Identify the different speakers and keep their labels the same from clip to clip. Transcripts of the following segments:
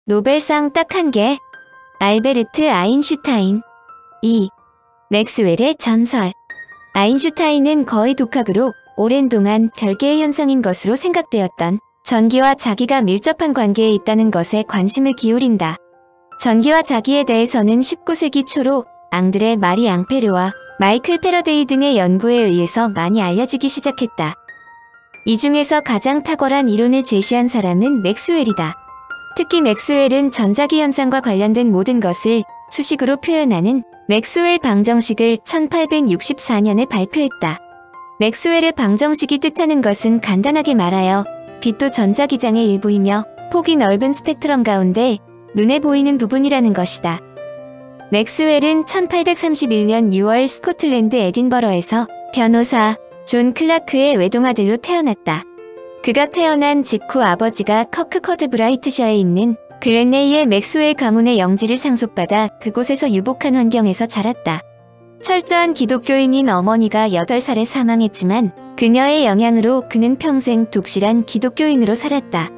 Speaker 1: 노벨상 딱 한 개. 알베르트 아인슈타인. 2. 맥스웰의 전설. 아인슈타인은 거의 독학으로 오랜 동안 별개의 현상인 것으로 생각되었던 전기와 자기가 밀접한 관계에 있다는 것에 관심을 기울인다. 전기와 자기에 대해서는 19세기 초로 앙드레 마리 앙페르와 마이클 패러데이 등의 연구에 의해서 많이 알려지기 시작했다. 이 중에서 가장 탁월한 이론을 제시한 사람은 맥스웰이다. 특히 맥스웰은 전자기 현상과 관련된 모든 것을 수식으로 표현하는 맥스웰 방정식을 1864년에 발표했다. 맥스웰의 방정식이 뜻하는 것은 간단하게 말하여 빛도 전자기장의 일부이며 폭이 넓은 스펙트럼 가운데 눈에 보이는 부분이라는 것이다. 맥스웰은 1831년 6월 스코틀랜드 에딘버러에서 변호사 존 클라크의 외동아들로 태어났다. 그가 태어난 직후 아버지가 커크 커드브라이트셔에 있는 글렌레이의 맥스웰 가문의 영지를 상속받아 그곳에서 유복한 환경에서 자랐다. 철저한 기독교인인 어머니가 8살에 사망했지만 그녀의 영향으로 그는 평생 독실한 기독교인으로 살았다.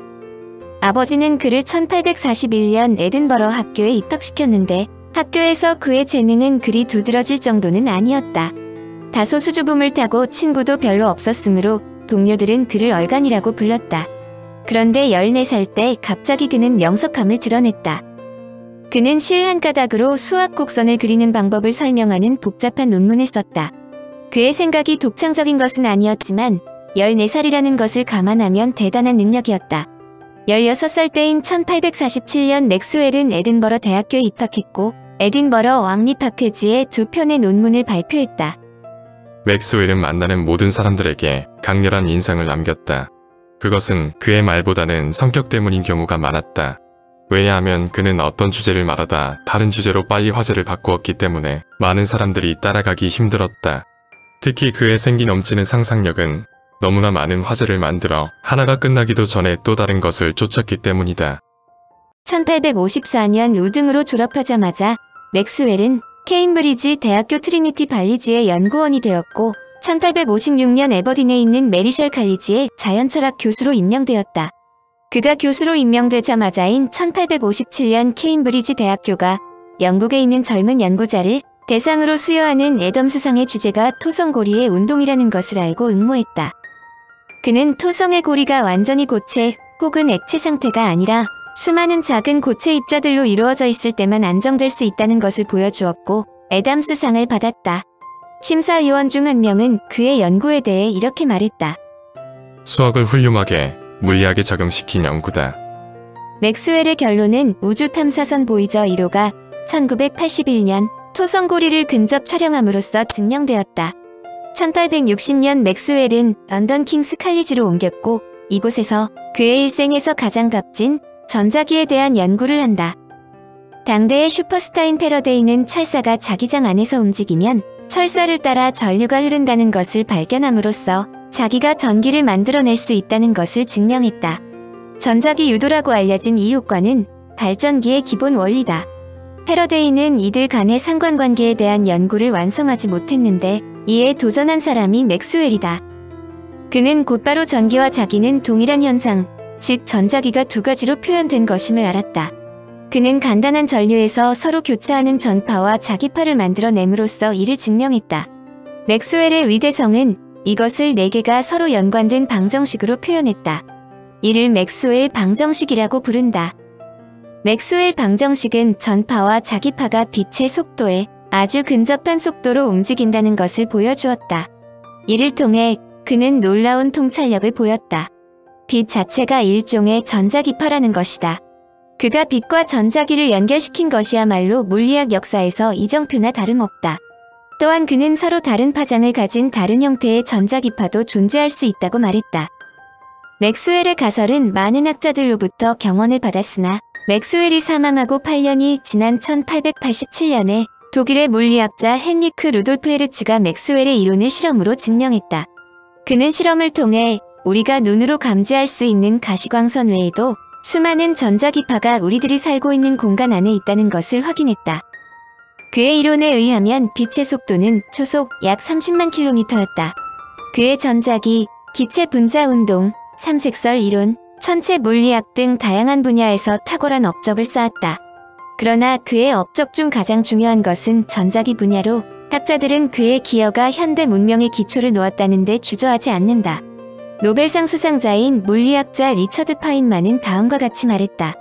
Speaker 1: 아버지는 그를 1841년 에든버러 학교에 입학시켰는데 학교에서 그의 재능은 그리 두드러질 정도는 아니었다. 다소 수줍음을 타고 친구도 별로 없었으므로 동료들은 그를 얼간이라고 불렀다. 그런데 14살 때 갑자기 그는 명석함을 드러냈다. 그는 실 한 가닥으로 수학 곡선을 그리는 방법을 설명하는 복잡한 논문을 썼다. 그의 생각이 독창적인 것은 아니었지만 14살이라는 것을 감안하면 대단한 능력이었다. 16살 때인 1847년 맥스웰은 에든버러 대학교에 입학했고 에딘버러 왕립학회지에 2편의 논문을 발표했다.
Speaker 2: 맥스웰은 만나는 모든 사람들에게 강렬한 인상을 남겼다. 그것은 그의 말보다는 성격 때문인 경우가 많았다. 왜냐하면 그는 어떤 주제를 말하다 다른 주제로 빨리 화제를 바꾸었기 때문에 많은 사람들이 따라가기 힘들었다. 특히 그의 생기 넘치는 상상력은 너무나 많은 화제를 만들어 하나가 끝나기도 전에 또 다른 것을 쫓았기 때문이다.
Speaker 1: 1854년 우등으로 졸업하자마자 맥스웰은 케임브리지 대학교 트리니티 발리지의 연구원이 되었고 1856년 에버딘에 있는 메리셜 칼리지의 자연철학 교수로 임명되었다. 그가 교수로 임명되자마자인 1857년 케임브리지 대학교가 영국에 있는 젊은 연구자를 대상으로 수여하는 애덤스상의 주제가 토성고리의 운동이라는 것을 알고 응모했다. 그는 토성의 고리가 완전히 고체 혹은 액체 상태가 아니라 수많은 작은 고체 입자들로 이루어져 있을 때만 안정될 수 있다는 것을 보여주었고 애덤스상을 받았다. 심사위원 중 한 명은 그의 연구에 대해 이렇게 말했다.
Speaker 2: 수학을 훌륭하게 물리학에 적용시킨 연구다.
Speaker 1: 맥스웰의 결론은 우주 탐사선 보이저 1호가 1981년 토성고리를 근접 촬영함으로써 증명되었다. 1860년 맥스웰은 런던 킹스 칼리지로 옮겼고 이곳에서 그의 일생에서 가장 값진 전자기에 대한 연구를 한다. 당대의 슈퍼스타인 패러데이는 철사가 자기장 안에서 움직이면 철사를 따라 전류가 흐른다는 것을 발견함으로써 자기가 전기를 만들어낼 수 있다는 것을 증명했다. 전자기 유도라고 알려진 이 효과는 발전기의 기본 원리다. 패러데이는 이들 간의 상관관계에 대한 연구를 완성하지 못했는데 이에 도전한 사람이 맥스웰이다. 그는 곧바로 전기와 자기는 동일한 현상, 즉 전자기가 두 가지로 표현된 것임을 알았다. 그는 간단한 전류에서 서로 교차하는 전파와 자기파를 만들어냄으로써 이를 증명했다. 맥스웰의 위대성은 이것을 4개가 서로 연관된 방정식으로 표현했다. 이를 맥스웰 방정식이라고 부른다. 맥스웰 방정식은 전파와 자기파가 빛의 속도에 아주 근접한 속도로 움직인다는 것을 보여주었다. 이를 통해 그는 놀라운 통찰력을 보였다. 빛 자체가 일종의 전자기파라는 것이다. 그가 빛과 전자기를 연결시킨 것이야말로 물리학 역사에서 이정표나 다름없다. 또한 그는 서로 다른 파장을 가진 다른 형태의 전자기파도 존재할 수 있다고 말했다. 맥스웰의 가설은 많은 학자들로부터 경원을 받았으나 맥스웰이 사망하고 8년이 지난 1887년에 독일의 물리학자 헨리크 루돌프 헤르츠가 맥스웰의 이론을 실험으로 증명했다. 그는 실험을 통해 우리가 눈으로 감지할 수 있는 가시광선 외에도 수많은 전자기파가 우리들이 살고 있는 공간 안에 있다는 것을 확인했다. 그의 이론에 의하면 빛의 속도는 초속 약 30만 킬로미터였다. 그의 전자기, 기체 분자 운동, 삼색설 이론, 천체 물리학 등 다양한 분야에서 탁월한 업적을 쌓았다. 그러나 그의 업적 중 가장 중요한 것은 전자기 분야로 학자들은 그의 기여가 현대 문명의 기초를 놓았다는 데 주저하지 않는다. 노벨상 수상자인 물리학자 리처드 파인만은 다음과 같이 말했다.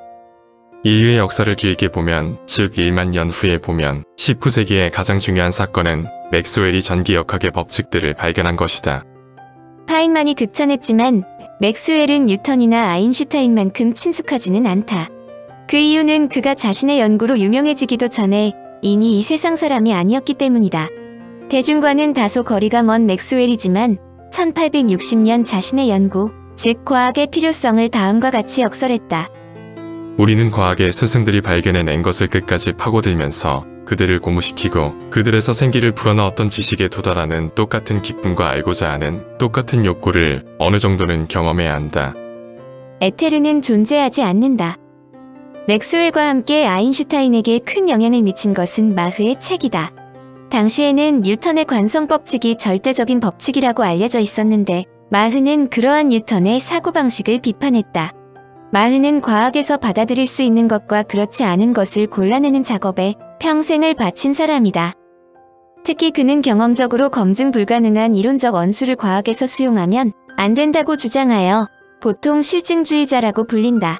Speaker 2: 인류의 역사를 길게 보면, 즉 1만 년 후에 보면 19세기의 가장 중요한 사건은 맥스웰이 전기역학의 법칙들을 발견한 것이다.
Speaker 1: 파인만이 극찬했지만 맥스웰은 뉴턴이나 아인슈타인만큼 친숙하지는 않다. 그 이유는 그가 자신의 연구로 유명해지기도 전에 이미 이 세상 사람이 아니었기 때문이다. 대중과는 다소 거리가 먼 맥스웰이지만 1860년 자신의 연구, 즉 과학의 필요성을 다음과 같이 역설했다.
Speaker 2: 우리는 과학의 스승들이 발견해낸 것을 끝까지 파고들면서 그들을 고무시키고 그들에서 생기를 불어넣었던 지식에 도달하는 똑같은 기쁨과 알고자 하는 똑같은 욕구를 어느 정도는 경험해야 한다.
Speaker 1: 에테르는 존재하지 않는다. 맥스웰과 함께 아인슈타인에게 큰 영향을 미친 것은 마흐의 책이다. 당시에는 뉴턴의 관성법칙이 절대적인 법칙이라고 알려져 있었는데 마흐는 그러한 뉴턴의 사고방식을 비판했다. 마흐는 과학에서 받아들일 수 있는 것과 그렇지 않은 것을 골라내는 작업에 평생을 바친 사람이다. 특히 그는 경험적으로 검증 불가능한 이론적 언수를 과학에서 수용하면 안 된다고 주장하여 보통 실증주의자라고 불린다.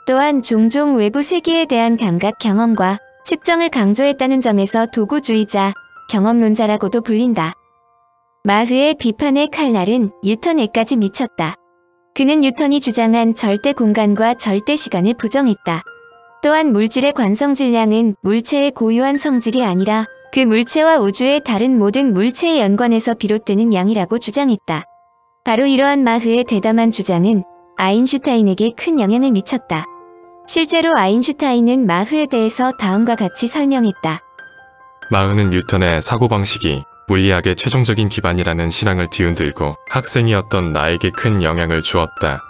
Speaker 1: 또한 종종 외부 세계에 대한 감각 경험과 측정을 강조했다는 점에서 도구주의자, 경험론자라고도 불린다. 마흐의 비판의 칼날은 뉴턴에까지 미쳤다. 그는 뉴턴이 주장한 절대 공간과 절대 시간을 부정했다. 또한 물질의 관성 질량은 물체의 고유한 성질이 아니라 그 물체와 우주의 다른 모든 물체의 연관에서 비롯되는 양이라고 주장했다. 바로 이러한 마흐의 대담한 주장은 아인슈타인에게 큰 영향을 미쳤다. 실제로 아인슈타인은 마흐에 대해서 다음과 같이 설명했다.
Speaker 2: 마흐는 뉴턴의 사고방식이 물리학의 최종적인 기반이라는 신앙을 뒤흔들고 학생이었던 나에게 큰 영향을 주었다.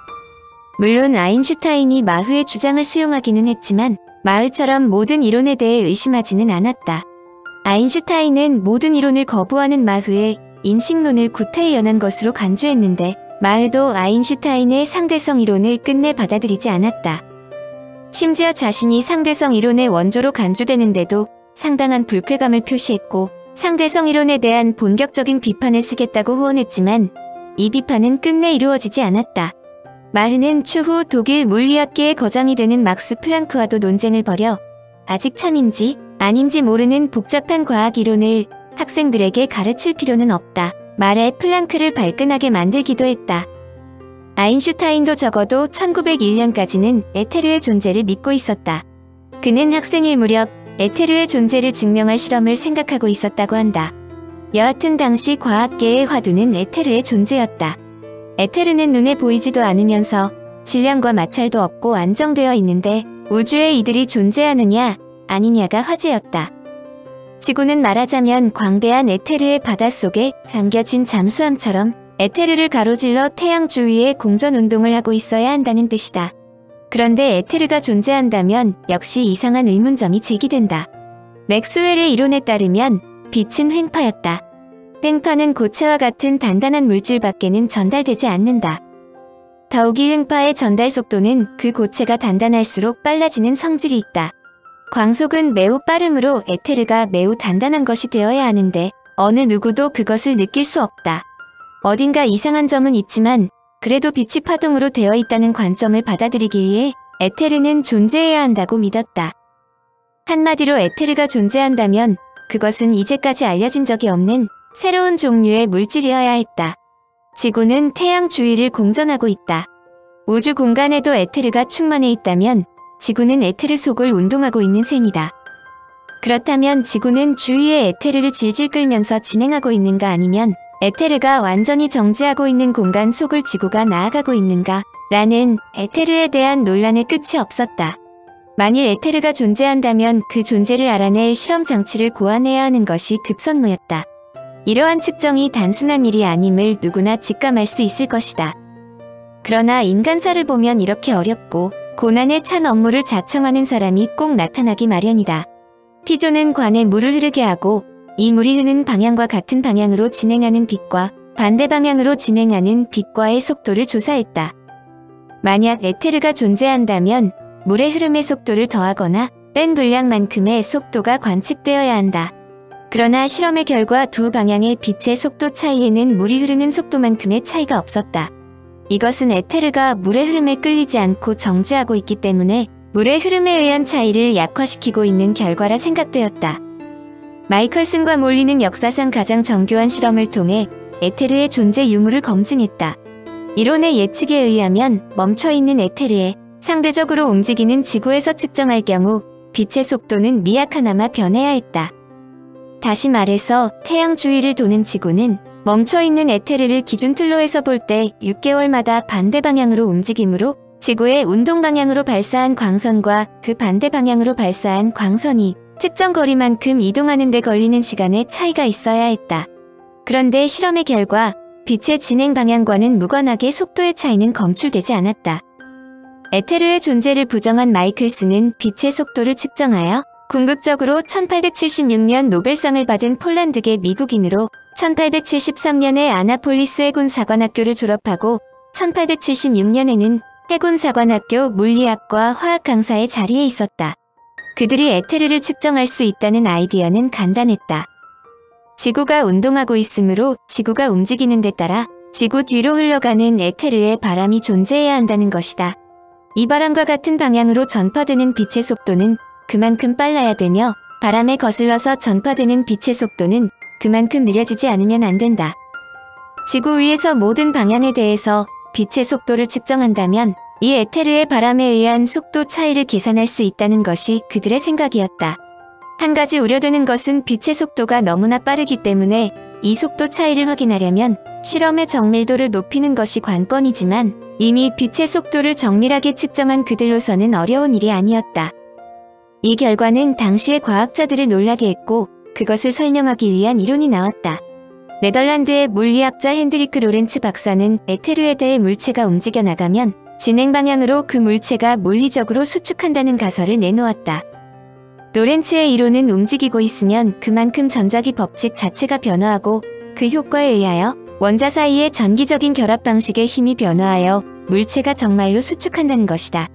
Speaker 1: 물론 아인슈타인이 마흐의 주장을 수용하기는 했지만 마흐처럼 모든 이론에 대해 의심하지는 않았다. 아인슈타인은 모든 이론을 거부하는 마흐의 인식론을 구태에 연한 것으로 간주했는데 마흐도 아인슈타인의 상대성 이론을 끝내 받아들이지 않았다. 심지어 자신이 상대성 이론의 원조로 간주되는데도 상당한 불쾌감을 표시했고 상대성 이론에 대한 본격적인 비판을 쓰겠다고 호언했지만 이 비판은 끝내 이루어지지 않았다. 마흐는 추후 독일 물리학계의 거장이 되는 막스 플랑크와도 논쟁을 벌여 아직 참인지 아닌지 모르는 복잡한 과학 이론을 학생들에게 가르칠 필요는 없다. 말에 플랑크를 발끈하게 만들기도 했다. 아인슈타인도 적어도 1901년까지는 에테르의 존재를 믿고 있었다. 그는 학생일 무렵 에테르의 존재를 증명할 실험을 생각하고 있었다고 한다. 여하튼 당시 과학계의 화두는 에테르의 존재였다. 에테르는 눈에 보이지도 않으면서 질량과 마찰도 없고 안정되어 있는데 우주에 이들이 존재하느냐 아니냐가 화제였다. 지구는 말하자면 광대한 에테르의 바닷속에 담겨진 잠수함처럼 에테르를 가로질러 태양 주위에 공전운동을 하고 있어야 한다는 뜻이다. 그런데 에테르가 존재한다면 역시 이상한 의문점이 제기된다. 맥스웰의 이론에 따르면 빛은 횡파였다. 횡파는 고체와 같은 단단한 물질 밖에는 전달되지 않는다. 더욱이 횡파의 전달 속도는 그 고체가 단단할수록 빨라지는 성질이 있다. 광속은 매우 빠르므로 에테르가 매우 단단한 것이 되어야 하는데 어느 누구도 그것을 느낄 수 없다. 어딘가 이상한 점은 있지만 그래도 빛이 파동으로 되어 있다는 관점을 받아들이기 위해 에테르는 존재해야 한다고 믿었다. 한마디로 에테르가 존재한다면 그것은 이제까지 알려진 적이 없는 새로운 종류의 물질이어야 했다. 지구는 태양 주위를 공전하고 있다. 우주 공간에도 에테르가 충만해 있다면 지구는 에테르 속을 운동하고 있는 셈이다. 그렇다면 지구는 주위에 에테르를 질질 끌면서 진행하고 있는가 아니면 에테르가 완전히 정지하고 있는 공간 속을 지구가 나아가고 있는가? 라는 에테르에 대한 논란의 끝이 없었다. 만일 에테르가 존재한다면 그 존재를 알아낼 실험 장치를 고안해야 하는 것이 급선무였다. 이러한 측정이 단순한 일이 아님을 누구나 직감할 수 있을 것이다. 그러나 인간사를 보면 이렇게 어렵고 고난에 찬 업무를 자청하는 사람이 꼭 나타나기 마련이다. 피조는 관에 물을 흐르게 하고 이 물이 흐르는 방향과 같은 방향으로 진행하는 빛과 반대 방향으로 진행하는 빛과의 속도를 조사했다. 만약 에테르가 존재한다면 물의 흐름의 속도를 더하거나 뺀 분량만큼의 속도가 관측되어야 한다. 그러나 실험의 결과 두 방향의 빛의 속도 차이에는 물이 흐르는 속도만큼의 차이가 없었다. 이것은 에테르가 물의 흐름에 끌리지 않고 정지하고 있기 때문에 물의 흐름에 의한 차이를 약화시키고 있는 결과라 생각되었다. 마이컬슨과 몰리는 역사상 가장 정교한 실험을 통해 에테르의 존재 유무를 검증했다. 이론의 예측에 의하면 멈춰있는 에테르에 상대적으로 움직이는 지구에서 측정할 경우 빛의 속도는 미약하나마 변해야 했다. 다시 말해서 태양 주위를 도는 지구는 멈춰있는 에테르를 기준틀로 해서 볼 때 6개월마다 반대 방향으로 움직이므로 지구의 운동 방향으로 발사한 광선과 그 반대 방향으로 발사한 광선이 특정 거리만큼 이동하는 데 걸리는 시간에 차이가 있어야 했다. 그런데 실험의 결과 빛의 진행 방향과는 무관하게 속도의 차이는 검출되지 않았다. 에테르의 존재를 부정한 마이클슨은 빛의 속도를 측정하여 궁극적으로 1876년 노벨상을 받은 폴란드계 미국인으로 1873년에 아나폴리스 해군사관학교를 졸업하고 1876년에는 해군사관학교 물리학과 화학 강사의 자리에 있었다. 그들이 에테르를 측정할 수 있다는 아이디어는 간단했다. 지구가 운동하고 있으므로 지구가 움직이는 데 따라 지구 뒤로 흘러가는 에테르에 바람이 존재해야 한다는 것이다. 이 바람과 같은 방향으로 전파되는 빛의 속도는 그만큼 빨라야 되며 바람에 거슬러서 전파되는 빛의 속도는 그만큼 느려지지 않으면 안 된다. 지구 위에서 모든 방향에 대해서 빛의 속도를 측정한다면 이 에테르의 바람에 의한 속도 차이를 계산할 수 있다는 것이 그들의 생각이었다. 한 가지 우려되는 것은 빛의 속도가 너무나 빠르기 때문에 이 속도 차이를 확인하려면 실험의 정밀도를 높이는 것이 관건이지만 이미 빛의 속도를 정밀하게 측정한 그들로서는 어려운 일이 아니었다. 이 결과는 당시의 과학자들을 놀라게 했고 그것을 설명하기 위한 이론이 나왔다. 네덜란드의 물리학자 핸드리크 로렌츠 박사는 에테르에 대해 물체가 움직여 나가면 진행 방향으로 그 물체가 물리적으로 수축한다는 가설을 내놓았다. 로렌츠의 이론은 움직이고 있으면 그만큼 전자기 법칙 자체가 변화하고 그 효과에 의하여 원자 사이의 전기적인 결합 방식의 힘이 변화하여 물체가 정말로 수축한다는 것이다.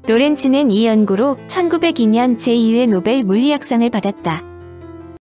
Speaker 1: 로렌츠는 이 연구로 1902년 제2회 노벨 물리학상을 받았다.